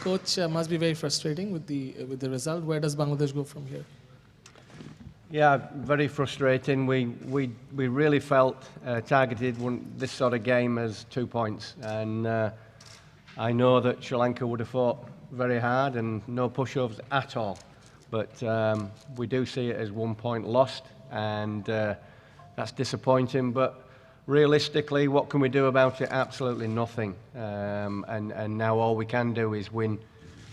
Coach, must be very frustrating with the result. Where does Bangladesh go from here? Yeah, very frustrating. We really felt targeted this sort of game as 2 points, and I know that Sri Lanka would have fought very hard and no push-overs at all, but we do see it as 1 point lost, and that's disappointing. But realistically, what can we do about it? Absolutely nothing. And now all we can do is win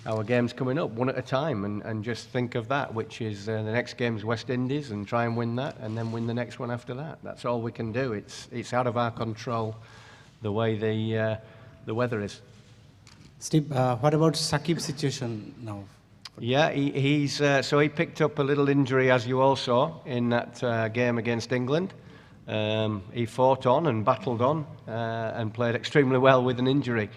our games coming up one at a time, and just think of that, which is the next game's West Indies, and try and win that, and then win the next one after that. That's all we can do. It's out of our control the way the weather is. Steve, what about Sakib's situation now? Yeah, so he picked up a little injury, as you all saw, in that game against England. He fought on and battled on and played extremely well with an injury.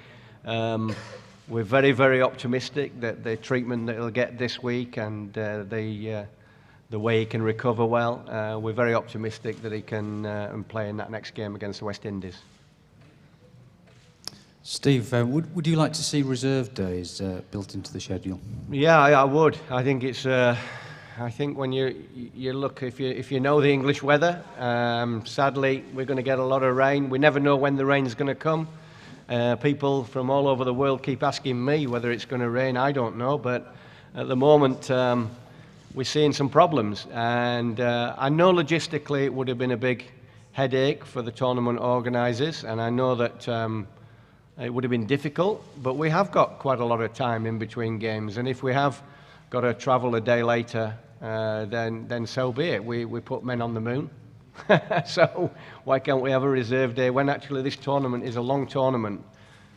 We're very, very optimistic that the treatment that he'll get this week and the way he can recover well, we're very optimistic that he can play in that next game against the West Indies. Steve, would you like to see reserve days built into the schedule? Yeah, I would. I think it's. I think when you look, if you know the English weather, sadly we're going to get a lot of rain. We never know when the rain's going to come. People from all over the world keep asking me whether it's going to rain. I don't know, but at the moment we're seeing some problems, and I know logistically it would have been a big headache for the tournament organisers, and I know that it would have been difficult, but we have got quite a lot of time in between games, and if we have got to travel a day later, then so be it. We put men on the moon. So why can't we have a reserve day when actually this tournament is a long tournament?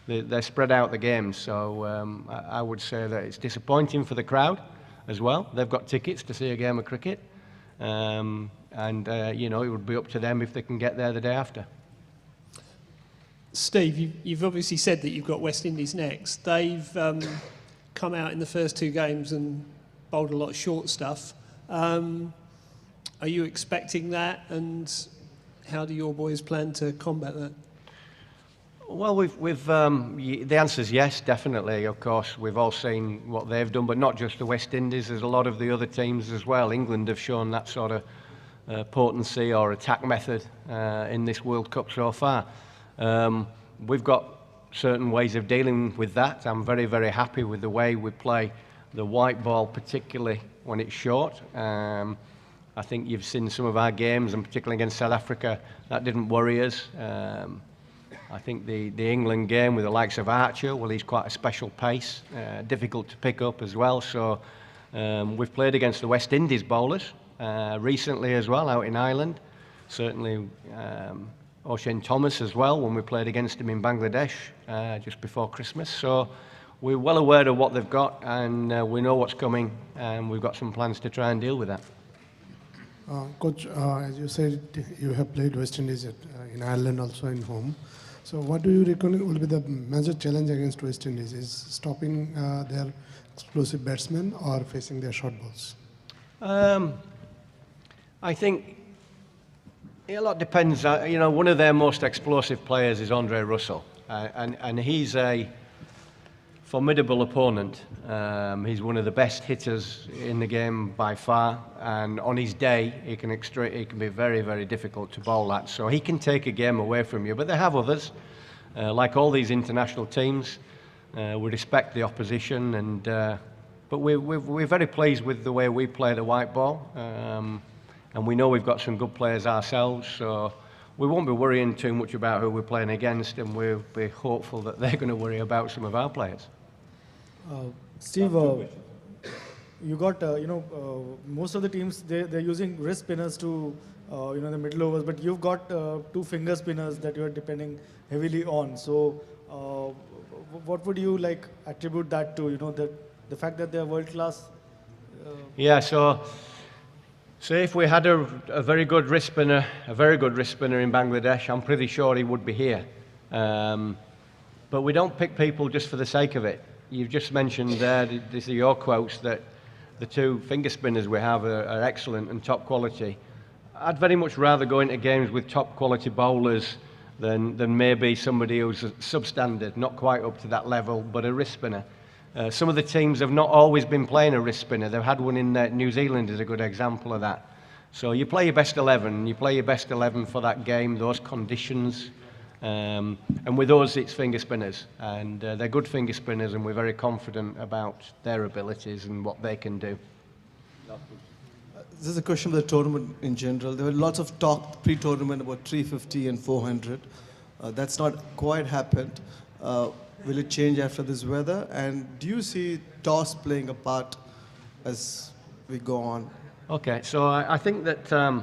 They're spread out the games, so I would say that it's disappointing for the crowd as well. They've got tickets to see a game of cricket, and you know, it would be up to them if they can get there the day after. Steve, you've obviously said that you've got West Indies next. They've come out in the first two games and bowled a lot of short stuff. Are you expecting that, and how do your boys plan to combat that? Well, the answer is yes, definitely. Of course, we've all seen what they've done, but not just the West Indies. There's a lot of the other teams as well. England have shown that sort of potency or attack method in this World Cup so far. We've got certain ways of dealing with that. I'm very, very happy with the way we play the white ball, particularly when it's short. I think you've seen some of our games, and particularly against South Africa, that didn't worry us. I think the England game with the likes of Archer, well, he's quite a special pace, difficult to pick up as well. So we've played against the West Indies bowlers recently as well, out in Ireland. Certainly O'Shane Thomas as well, when we played against him in Bangladesh just before Christmas. So we're well aware of what they've got, and we know what's coming, and we've got some plans to try and deal with that. Coach, as you said, you have played West Indies in Ireland, also in home. So what do you reckon will be the major challenge against West Indies? Is stopping their explosive batsmen or facing their short balls? I think a lot depends. You know, one of their most explosive players is Andre Russell, and he's a formidable opponent. He's one of the best hitters in the game by far, and on his day he can be very, very difficult to bowl at. So he can take a game away from you, but they have others. Like all these international teams, we respect the opposition, and but we're very pleased with the way we play the white ball, and we know we've got some good players ourselves. So we won't be worrying too much about who we're playing against, and we'll be hopeful that they're going to worry about some of our players. Steve, you got most of the teams they're using wrist spinners to the middle overs, but you've got two finger spinners that you're depending heavily on. So what would you like attribute that to? You know, the fact that they're world class. Yeah. So if we had a very good wrist spinner, in Bangladesh, I'm pretty sure he would be here. But we don't pick people just for the sake of it. You've just mentioned there, these are your quotes, that the two finger spinners we have are excellent and top quality. I'd very much rather go into games with top quality bowlers than maybe somebody who's substandard, not quite up to that level, but a wrist spinner. Some of the teams have not always been playing a wrist spinner. They've had one in New Zealand is a good example of that. So you play your best 11. You play your best 11 for that game, those conditions. And with us, it's finger spinners. And they're good finger spinners, and we're very confident about their abilities and what they can do. This is a question of the tournament in general. There were lots of talk pre-tournament about 350 and 400. That's not quite happened. Will it change after this weather? And do you see toss playing a part as we go on? Okay, so I think that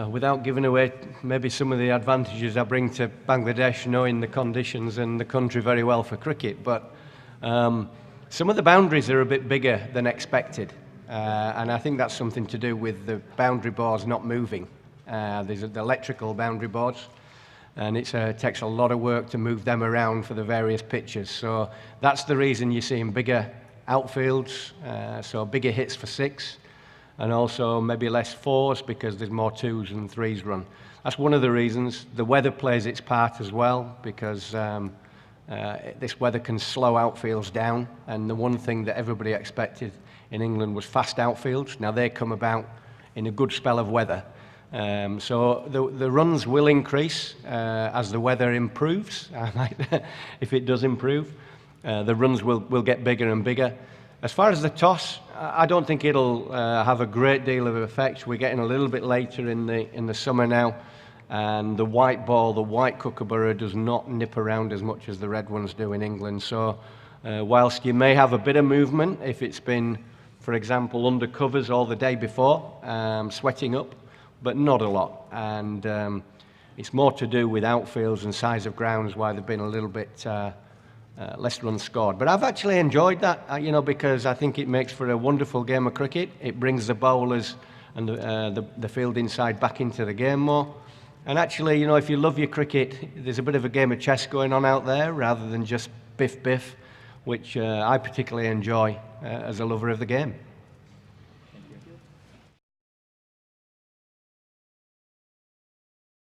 without giving away maybe some of the advantages I bring to Bangladesh, knowing the conditions and the country very well for cricket, but some of the boundaries are a bit bigger than expected. And I think that's something to do with the boundary boards not moving. There's the electrical boundary boards, and it takes a lot of work to move them around for the various pitches. So that's the reason you're seeing bigger outfields, so bigger hits for 6, and also maybe less 4s because there's more 2s and 3s run. That's one of the reasons. The weather plays its part as well, because this weather can slow outfields down, and the one thing that everybody expected in England was fast outfields. Now they come about in a good spell of weather. So the runs will increase as the weather improves. If it does improve, the runs will get bigger and bigger. As far as the toss, I don't think it'll have a great deal of effect. We're getting a little bit later in the summer now, and the white ball, the white kookaburra, does not nip around as much as the red ones do in England. So whilst you may have a bit of movement if it's been, for example, under covers all the day before, sweating up, but not a lot. And it's more to do with outfields and size of grounds why they've been a little bit less runs scored. But I've actually enjoyed that, because I think it makes for a wonderful game of cricket. It brings the bowlers and the fielding side back into the game more. And actually, if you love your cricket, there's a bit of a game of chess going on out there rather than just biff-biff, which I particularly enjoy as a lover of the game.